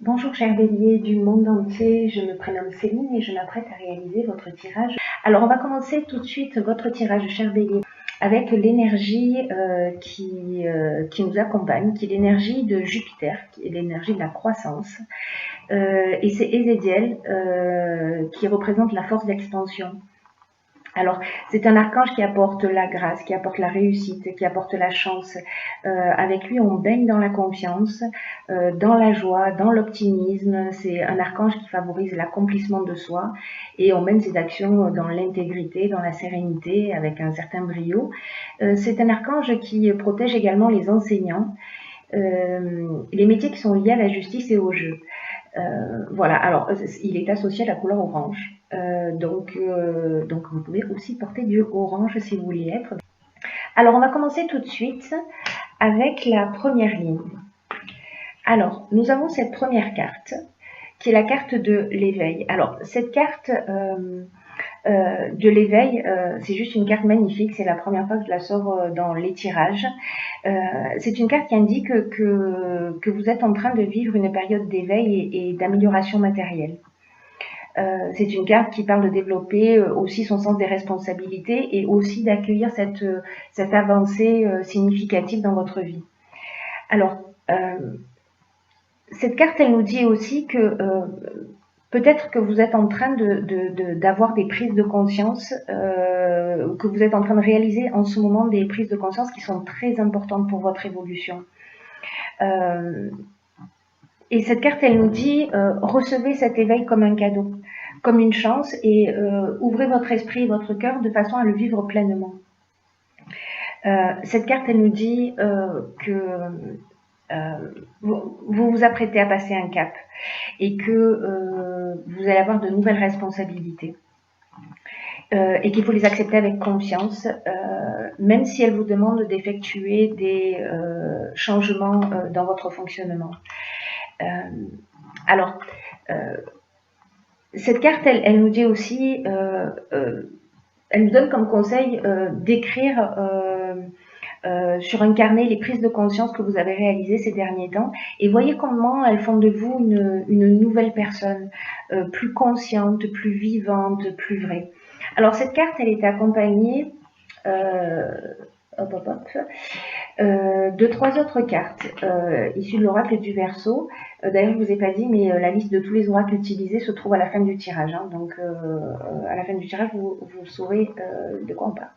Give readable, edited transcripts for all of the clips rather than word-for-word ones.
Bonjour chers béliers du monde entier, je me prénomme Céline et je m'apprête à réaliser votre tirage. Alors on va commencer tout de suite votre tirage chers béliers avec l'énergie qui nous accompagne, qui est l'énergie de Jupiter, qui est l'énergie de la croissance. Et c'est Ézéchiel qui représente la force d'expansion. Alors, c'est un archange qui apporte la grâce, qui apporte la réussite, qui apporte la chance. Avec lui, on baigne dans la confiance, dans la joie, dans l'optimisme. C'est un archange qui favorise l'accomplissement de soi et on mène ses actions dans l'intégrité, dans la sérénité, avec un certain brio. C'est un archange qui protège également les enseignants, les métiers qui sont liés à la justice et au jeu. Voilà, alors il est associé à la couleur orange. Donc vous pouvez aussi porter du orange si vous voulez être. Alors on va commencer tout de suite avec la première ligne. Alors nous avons cette première carte qui est la carte de l'éveil. Alors cette carte de l'éveil, c'est juste une carte magnifique, c'est la première fois que je la sors dans les tirages. C'est une carte qui indique que vous êtes en train de vivre une période d'éveil et d'amélioration matérielle. C'est une carte qui parle de développer aussi son sens des responsabilités et aussi d'accueillir cette avancée significative dans votre vie. Alors, cette carte, elle nous dit aussi que peut-être que vous êtes en train d'avoir des prises de conscience, que vous êtes en train de réaliser en ce moment des prises de conscience qui sont très importantes pour votre évolution. Et cette carte, elle nous dit, recevez cet éveil comme un cadeau, comme une chance, et ouvrez votre esprit et votre cœur de façon à le vivre pleinement. Cette carte, elle nous dit que vous vous apprêtez à passer un cap et que vous allez avoir de nouvelles responsabilités. Et qu'il faut les accepter avec confiance, même si elles vous demandent d'effectuer des changements dans votre fonctionnement. Alors, cette carte, elle nous dit aussi, elle nous donne comme conseil d'écrire sur un carnet les prises de conscience que vous avez réalisées ces derniers temps et voyez comment elles font de vous une nouvelle personne, plus consciente, plus vivante, plus vraie. Alors cette carte, elle est accompagnée de 3 autres cartes issues de l'oracle du Verseau. D'ailleurs, je ne vous ai pas dit, mais la liste de tous les oracles utilisés se trouve à la fin du tirage. Hein. Donc, à la fin du tirage, vous saurez de quoi on parle.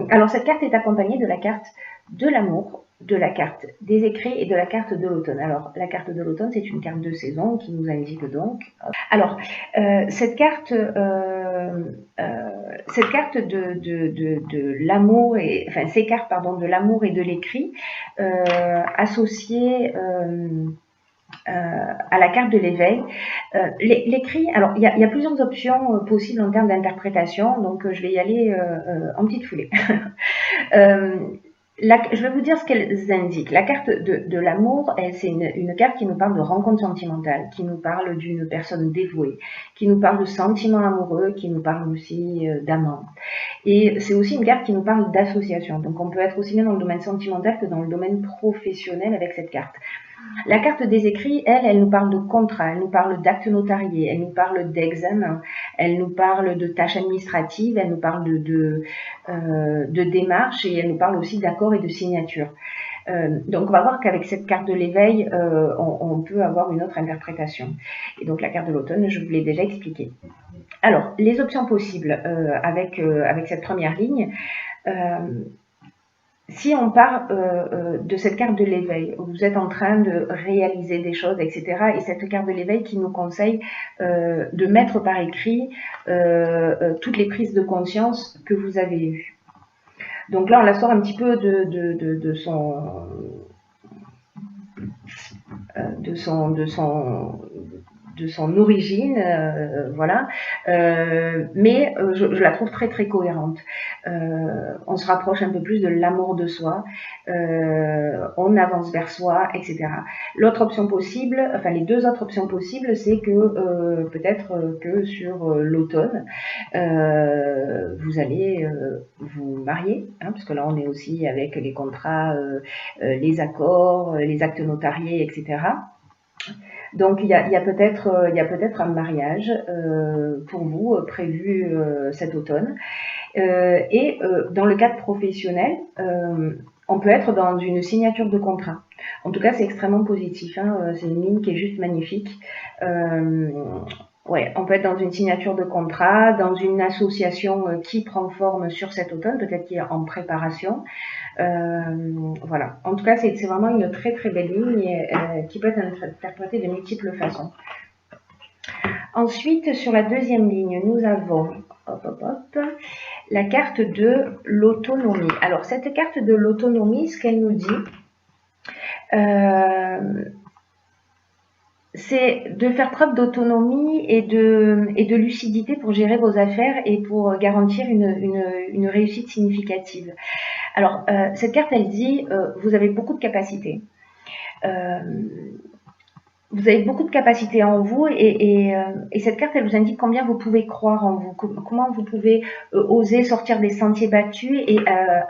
Alors, cette carte est accompagnée de la carte de l'amour, de la carte des écrits et de la carte de l'automne. Alors, la carte de l'automne, c'est une carte de saison qui nous indique donc... Alors, cette carte de l'amour, enfin ces cartes pardon, de l'amour et de l'écrit, associées à la carte de l'éveil. L'écrit, alors il y a plusieurs options possibles en termes d'interprétation, donc je vais y aller en petite foulée. Je vais vous dire ce qu'elles indiquent. La carte de l'amour, c'est une carte qui nous parle de rencontre sentimentale, qui nous parle d'une personne dévouée, qui nous parle de sentiments amoureux, qui nous parle aussi d'amant. Et c'est aussi une carte qui nous parle d'association. Donc on peut être aussi bien dans le domaine sentimental que dans le domaine professionnel avec cette carte. La carte des écrits, elle nous parle de contrat, elle nous parle d'actes notariés, elle nous parle d'examen, elle nous parle de tâches administratives, elle nous parle de démarches et elle nous parle aussi d'accords et de signatures. Donc on va voir qu'avec cette carte de l'éveil, on peut avoir une autre interprétation. Et donc la carte de l'automne, je vous l'ai déjà expliqué. Alors, les options possibles avec cette première ligne, si on part de cette carte de l'éveil, vous êtes en train de réaliser des choses, etc. Et cette carte de l'éveil qui nous conseille de mettre par écrit toutes les prises de conscience que vous avez eues. Donc là, on la sort un petit peu de son origine, voilà, mais je la trouve très très cohérente. On se rapproche un peu plus de l'amour de soi, on avance vers soi, etc. L'autre option possible, enfin les 2 autres options possibles, c'est que peut-être que sur l'automne, vous allez vous marier, hein, parce que là on est aussi avec les contrats, les accords, les actes notariés, etc. Donc il y a peut-être un mariage pour vous prévu cet automne. Dans le cadre professionnel, on peut être dans une signature de contrat. En tout cas, c'est extrêmement positif, hein. C'est une ligne qui est juste magnifique. Ouais, on peut être dans une signature de contrat, dans une association qui prend forme sur cet automne, peut-être qui est en préparation. Voilà. En tout cas, c'est vraiment une très très belle ligne qui peut être interprétée de multiples façons. Ensuite, sur la deuxième ligne, nous avons la carte de l'autonomie. Alors, cette carte de l'autonomie, ce qu'elle nous dit, c'est de faire preuve d'autonomie et de lucidité pour gérer vos affaires et pour garantir une réussite significative. Alors, cette carte, elle dit, vous avez beaucoup de capacités. Vous avez beaucoup de capacités en vous et cette carte, elle vous indique combien vous pouvez croire en vous, comment vous pouvez oser sortir des sentiers battus et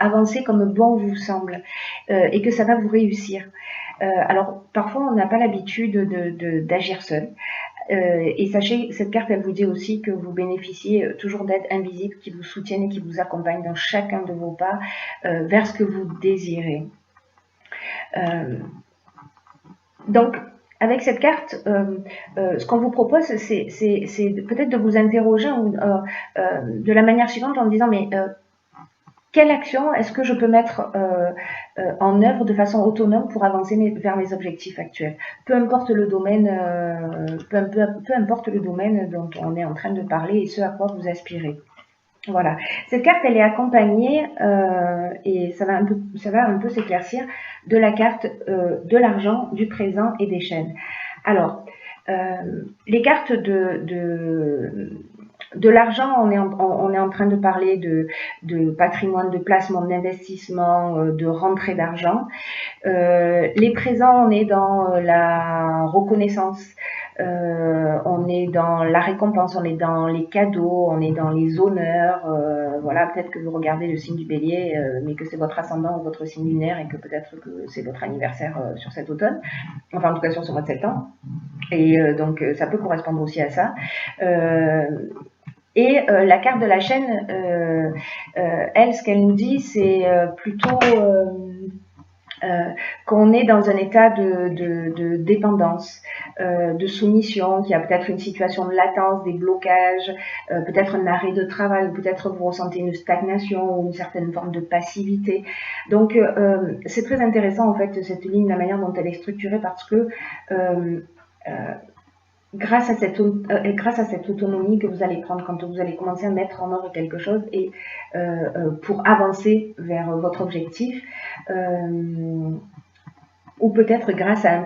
avancer comme bon vous semble et que ça va vous réussir. Alors, parfois, on n'a pas l'habitude d'agir seul. Et sachez, cette carte, elle vous dit aussi que vous bénéficiez toujours d'aides invisibles qui vous soutiennent et qui vous accompagnent dans chacun de vos pas vers ce que vous désirez. Donc, avec cette carte, ce qu'on vous propose, c'est peut-être de vous interroger de la manière suivante en disant, mais quelle action est-ce que je peux mettre en œuvre de façon autonome pour avancer vers mes objectifs actuels? Peu importe le domaine, peu importe le domaine dont on est en train de parler et ce à quoi vous aspirez. Voilà. Cette carte, elle est accompagnée, et ça va un peu s'éclaircir, de la carte de l'argent, du présent et des chaînes. Alors, les cartes de l'argent, on est en train de parler de patrimoine, de placement, d'investissement, de rentrée d'argent. Les présents, on est dans la reconnaissance, on est dans la récompense, on est dans les cadeaux, on est dans les honneurs. Voilà, peut-être que vous regardez le signe du bélier, mais que c'est votre ascendant ou votre signe lunaire et que peut-être que c'est votre anniversaire sur cet automne, enfin en tout cas sur ce mois de septembre. Et donc ça peut correspondre aussi à ça. Et la carte de la chaîne, elle, ce qu'elle nous dit, c'est plutôt qu'on est dans un état de dépendance, de soumission, qu'il y a peut-être une situation de latence, des blocages, peut-être un arrêt de travail, peut-être vous ressentez une stagnation ou une certaine forme de passivité. Donc c'est très intéressant en fait cette ligne, la manière dont elle est structurée, parce que grâce à cette autonomie que vous allez prendre quand vous allez commencer à mettre en œuvre quelque chose et pour avancer vers votre objectif, ou peut-être grâce à un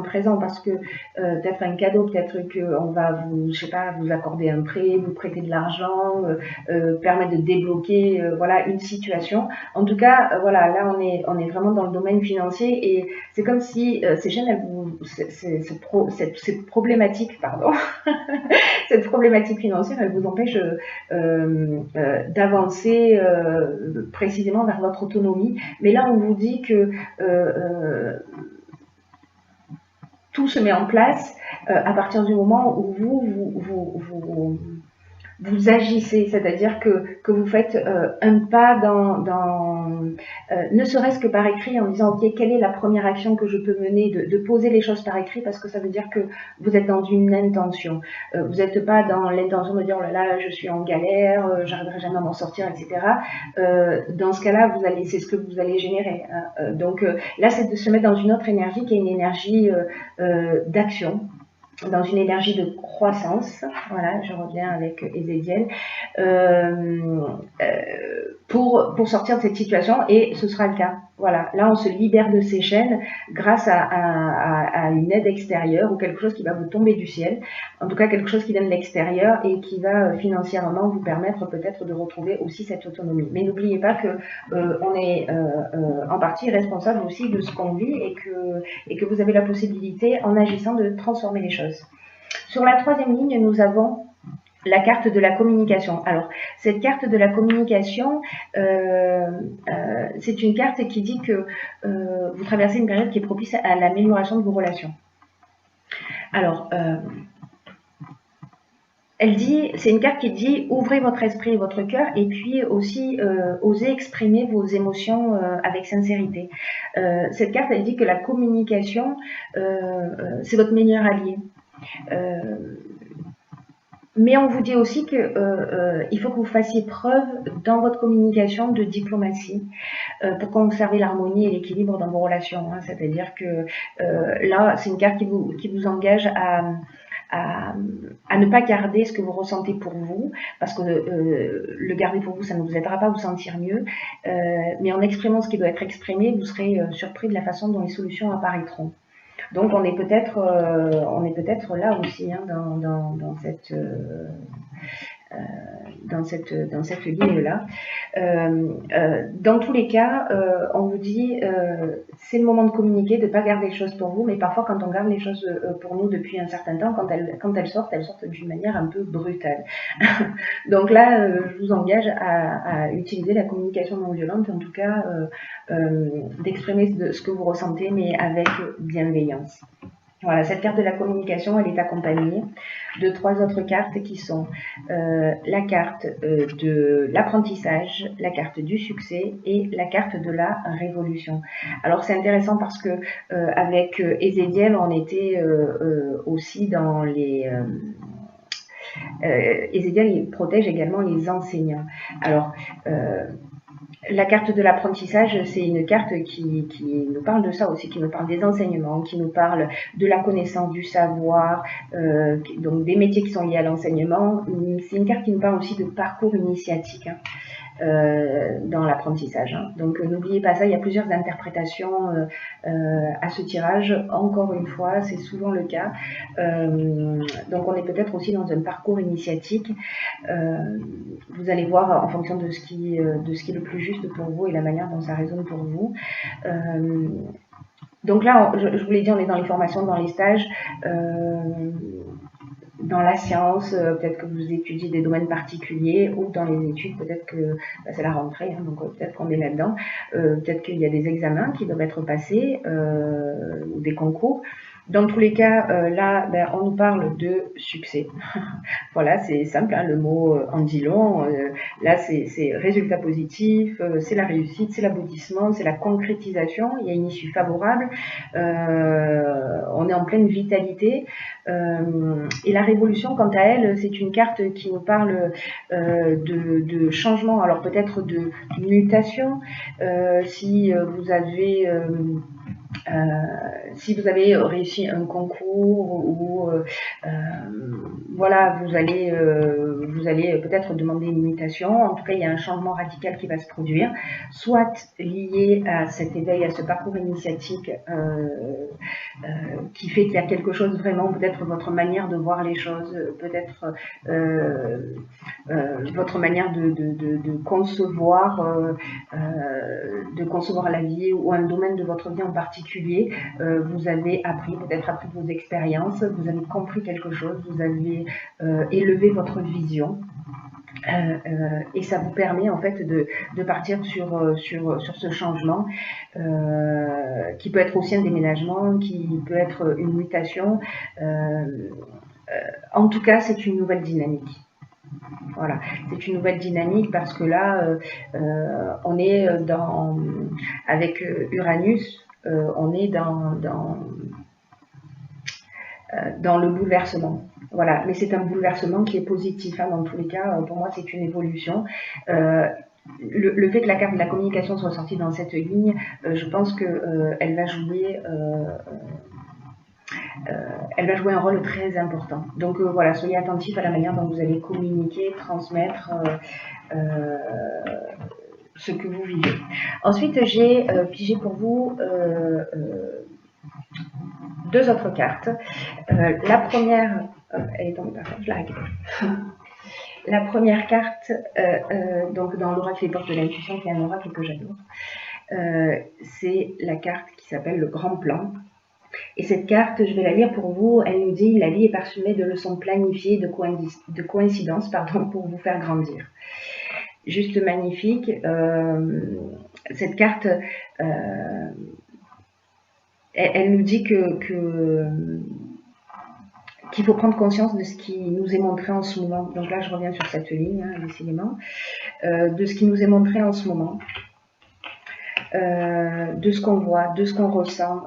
présent parce que peut-être un cadeau, peut-être qu'on va vous, je sais pas, vous accorder un prêt, vous prêter de l'argent, permettre de débloquer voilà une situation. En tout cas, voilà, là on est vraiment dans le domaine financier et c'est comme si ces chaînes, cette problématique, pardon, cette problématique financière, elle vous empêche d'avancer précisément vers votre autonomie. Mais là, on vous dit que tout se met en place à partir du moment où vous agissez, c'est-à-dire que vous faites un pas ne serait-ce que par écrit, en disant ok, quelle est la première action que je peux mener, de poser les choses par écrit, parce que ça veut dire que vous êtes dans une intention. Vous n'êtes pas dans l'intention de dire oh là là, je suis en galère, j'arriverai jamais à m'en sortir, etc. Dans ce cas-là, c'est ce que vous allez générer. Hein. Donc là, c'est de se mettre dans une autre énergie qui est une énergie d'action, dans une énergie de croissance, voilà, je reviens avec Ezekiel, pour sortir de cette situation, et ce sera le cas. Voilà, là on se libère de ces chaînes grâce à une aide extérieure ou quelque chose qui va vous tomber du ciel, en tout cas quelque chose qui vient de l'extérieur et qui va financièrement vous permettre peut-être de retrouver aussi cette autonomie. Mais n'oubliez pas que on est en partie responsable aussi de ce qu'on vit et que vous avez la possibilité, en agissant, de transformer les choses. Sur la troisième ligne, nous avons la carte de la communication. Alors, cette carte de la communication, c'est une carte qui dit que vous traversez une période qui est propice à l'amélioration de vos relations. Alors, c'est une carte qui dit ouvrez votre esprit et votre cœur et puis aussi osez exprimer vos émotions avec sincérité. Cette carte, elle dit que la communication, c'est votre meilleur allié. Mais on vous dit aussi que il faut que vous fassiez preuve dans votre communication de diplomatie pour conserver l'harmonie et l'équilibre dans vos relations. Hein. C'est-à-dire que là, c'est une carte qui vous engage à ne pas garder ce que vous ressentez pour vous, parce que le garder pour vous, ça ne vous aidera pas à vous sentir mieux, mais en exprimant ce qui doit être exprimé, vous serez surpris de la façon dont les solutions apparaîtront. Donc on est peut-être là aussi hein, dans cette ligne-là. Dans tous les cas, on vous dit c'est le moment de communiquer, de ne pas garder les choses pour vous, mais parfois quand on garde les choses pour nous depuis un certain temps, quand elles sortent d'une manière un peu brutale. Donc là, je vous engage à utiliser la communication non violente, en tout cas d'exprimer ce que vous ressentez, mais avec bienveillance. Voilà, cette carte de la communication, elle est accompagnée de 3 autres cartes qui sont la carte de l'apprentissage, la carte du succès et la carte de la révolution. Alors c'est intéressant parce que avec Ézéchiel, on était aussi dans les... Ézéchiel, il protège également les enseignants. Alors, la carte de l'apprentissage, c'est une carte qui nous parle de ça aussi, qui nous parle des enseignements, qui nous parle de la connaissance, du savoir, donc des métiers qui sont liés à l'enseignement. C'est une carte qui nous parle aussi de parcours initiatique. Hein. Dans l'apprentissage. Hein. Donc n'oubliez pas ça, il y a plusieurs interprétations à ce tirage. Encore une fois, c'est souvent le cas. Donc on est peut-être aussi dans un parcours initiatique. Vous allez voir en fonction de ce qui est le plus juste pour vous et la manière dont ça résonne pour vous. Donc là, je vous l'ai dit, on est dans les formations, dans les stages. Dans la science, peut-être que vous étudiez des domaines particuliers, ou dans les études, peut-être que c'est la rentrée, hein, donc peut-être qu'on est là-dedans, peut-être qu'il y a des examens qui doivent être passés, ou des concours. Dans tous les cas, là, on nous parle de succès. Voilà, c'est simple, hein, le mot en dit long. Là, c'est résultat positif, c'est la réussite, c'est l'aboutissement, c'est la concrétisation. Il y a une issue favorable. On est en pleine vitalité. Et la révolution, quant à elle, c'est une carte qui nous parle de changement. Alors peut-être de mutation. Si vous avez réussi un concours ou voilà, vous allez peut-être demander une mutation. En tout cas, il y a un changement radical qui va se produire, soit lié à cet éveil, à ce parcours initiatique qui fait qu'il y a quelque chose vraiment, peut-être votre manière de voir les choses, peut-être votre manière de concevoir la vie ou un domaine de votre vie en particulier. Vous avez peut-être appris de vos expériences, vous avez compris quelque chose, vous avez élevé votre vision. Et ça vous permet en fait de partir sur ce changement qui peut être aussi un déménagement, qui peut être une mutation. En tout cas, c'est une nouvelle dynamique. Voilà, c'est une nouvelle dynamique parce que là, on est avec Uranus, on est dans le bouleversement. Voilà, mais c'est un bouleversement qui est positif. Hein, dans tous les cas, pour moi, c'est une évolution. Le fait que la carte de la communication soit sortie dans cette ligne, je pense que elle va jouer un rôle très important. Donc voilà, soyez attentifs à la manière dont vous allez communiquer, transmettre ce que vous vivez. Ensuite, j'ai pigé pour vous 2 autres cartes. La première, elle est tombée par terre, je la récupère. La première carte, donc dans l'oracle Les Portes de l'Intuition, qui est un oracle que j'adore, c'est la carte qui s'appelle le Grand Plan. Et cette carte, je vais la lire pour vous, elle nous dit « La vie est parsemée de leçons planifiées, de coïncidences pour vous faire grandir ». Juste magnifique. Cette carte, elle nous dit que qu'il faut prendre conscience de ce qui nous est montré en ce moment. Donc là, je reviens sur cette ligne, hein, décidément, de ce qui nous est montré en ce moment. De ce qu'on voit, de ce qu'on ressent.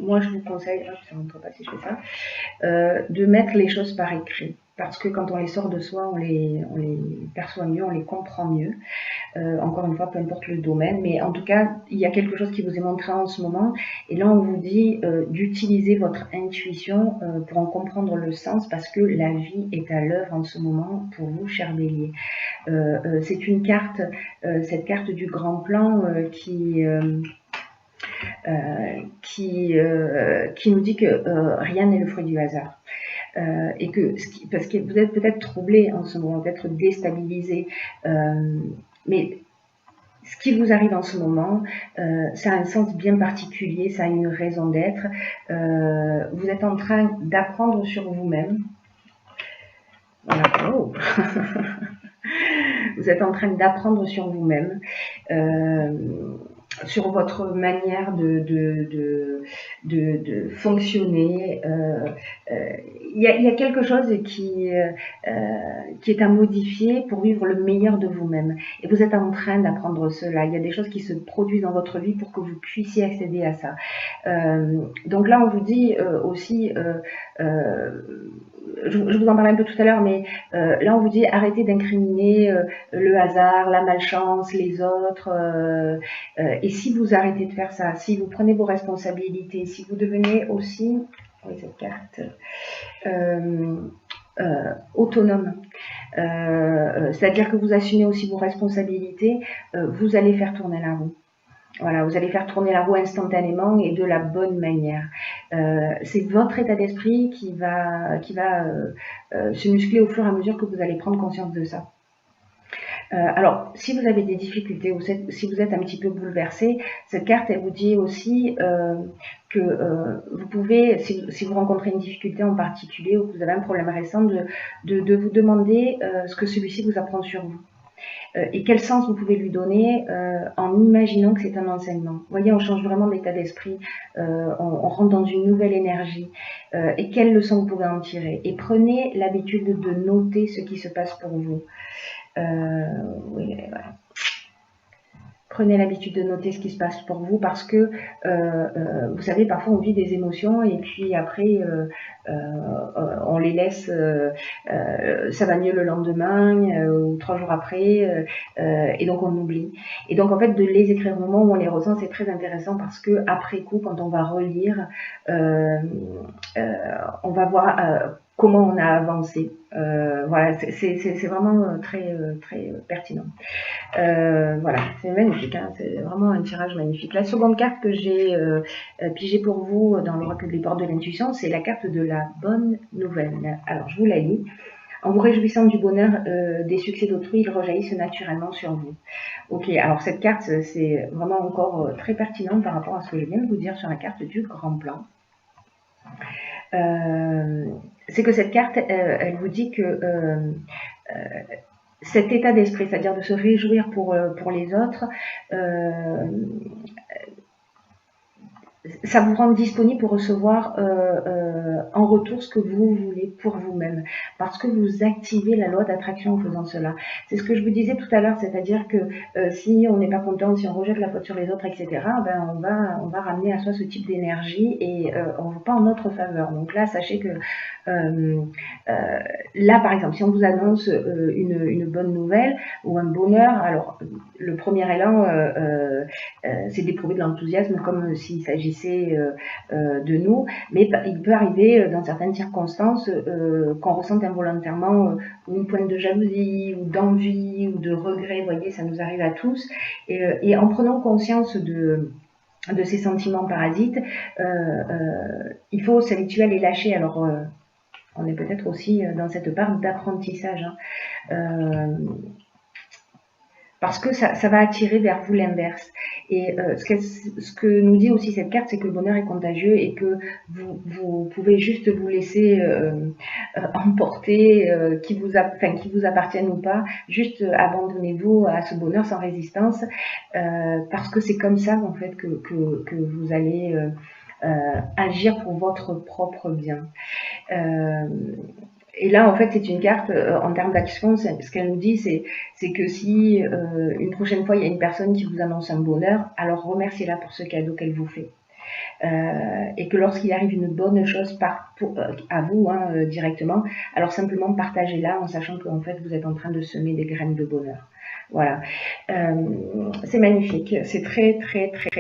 Moi, je vous conseille, hop, ça ne rentre pas si je fais ça, de mettre les choses par écrit. Parce que quand on les sort de soi, on les perçoit mieux, on les comprend mieux. Encore une fois, peu importe le domaine, mais en tout cas, il y a quelque chose qui vous est montré en ce moment. Et là, on vous dit d'utiliser votre intuition pour en comprendre le sens, parce que la vie est à l'œuvre en ce moment pour vous, cher Bélier. C'est une carte, cette carte du grand plan qui nous dit que rien n'est le fruit du hasard. Et que, parce que vous êtes peut-être troublé en ce moment, peut-être déstabilisé, mais ce qui vous arrive en ce moment, ça a un sens bien particulier, ça a une raison d'être. Vous êtes en train d'apprendre sur vous-même. Voilà. Oh. Vous êtes en train d'apprendre sur vous-même, sur votre manière de fonctionner. Il y a quelque chose qui est à modifier pour vivre le meilleur de vous-même. Et vous êtes en train d'apprendre cela. Il y a des choses qui se produisent dans votre vie pour que vous puissiez accéder à ça. Donc là, on vous dit aussi... je vous en parlais un peu tout à l'heure, mais là on vous dit arrêtez d'incriminer le hasard, la malchance, les autres. Et si vous arrêtez de faire ça, si vous prenez vos responsabilités, si vous devenez aussi, oui, cette carte, autonome, c'est-à-dire que vous assumez aussi vos responsabilités, vous allez faire tourner la roue. Voilà, vous allez faire tourner la roue instantanément et de la bonne manière. C'est votre état d'esprit qui va se muscler au fur et à mesure que vous allez prendre conscience de ça. Alors, si vous avez des difficultés ou si vous êtes un petit peu bouleversé, cette carte, elle vous dit aussi que vous pouvez, si vous rencontrez une difficulté en particulier ou que vous avez un problème récent, de vous demander ce que celui-ci vous apprend sur vous. Et quel sens vous pouvez lui donner en imaginant que c'est un enseignement. Vous voyez, on change vraiment d'état d'esprit, on rentre dans une nouvelle énergie. Et quelles leçons vous pouvez en tirer. Et prenez l'habitude de noter ce qui se passe pour vous. Oui, voilà. Prenez l'habitude de noter ce qui se passe pour vous parce que, vous savez, parfois on vit des émotions et puis après, on les laisse, ça va mieux le lendemain ou 3 jours après, et donc on oublie. Et donc en fait, de les écrire au moment où on les ressent, c'est très intéressant parce que après coup, quand on va relire, on va voir comment on a avancé. Voilà, c'est vraiment très pertinent. Voilà, c'est magnifique, hein, c'est vraiment un tirage magnifique. La seconde carte que j'ai pigée pour vous dans l'oracle des portes de l'intuition, c'est la carte de la bonne nouvelle. Alors, je vous la lis. En vous réjouissant du bonheur des succès d'autrui, ils rejaillissent naturellement sur vous. Ok, alors cette carte, c'est vraiment encore très pertinent par rapport à ce que je viens de vous dire sur la carte du grand plan. C'est que cette carte, elle vous dit que cet état d'esprit, c'est-à-dire de se réjouir pour les autres, ça vous rend disponible pour recevoir en retour ce que vous voulez pour vous-même, parce que vous activez la loi d'attraction en faisant cela. C'est ce que je vous disais tout à l'heure, c'est-à-dire que si on n'est pas content, si on rejette la faute sur les autres, etc., ben on va ramener à soi ce type d'énergie et on ne va pas en notre faveur. Donc là, sachez que là, par exemple, si on vous annonce une bonne nouvelle ou un bonheur, alors le premier élan, c'est d'éprouver de l'enthousiasme comme s'il s'agissait de nous, mais il peut arriver dans certaines circonstances qu'on ressente involontairement une pointe de jalousie ou d'envie ou de regret. Vous voyez, ça nous arrive à tous. Et en prenant conscience de ces sentiments parasites, il faut s'habituer à les lâcher. Alors, on est peut-être aussi dans cette part d'apprentissage, hein. Parce que ça va attirer vers vous l'inverse. Et ce que nous dit aussi cette carte, c'est que le bonheur est contagieux et que vous pouvez juste vous laisser emporter, qui vous appartienne ou pas. Juste abandonnez-vous à ce bonheur sans résistance, parce que c'est comme ça en fait que vous allez agir pour votre propre bien. Et là, en fait, c'est une carte en termes d'action. Ce qu'elle nous dit, c'est que si une prochaine fois, il y a une personne qui vous annonce un bonheur, alors remerciez-la pour ce cadeau qu'elle vous fait. Et que lorsqu'il arrive une bonne chose à vous directement, alors simplement partagez-la en sachant qu'en fait, vous êtes en train de semer des graines de bonheur. Voilà. C'est magnifique. C'est très, très, très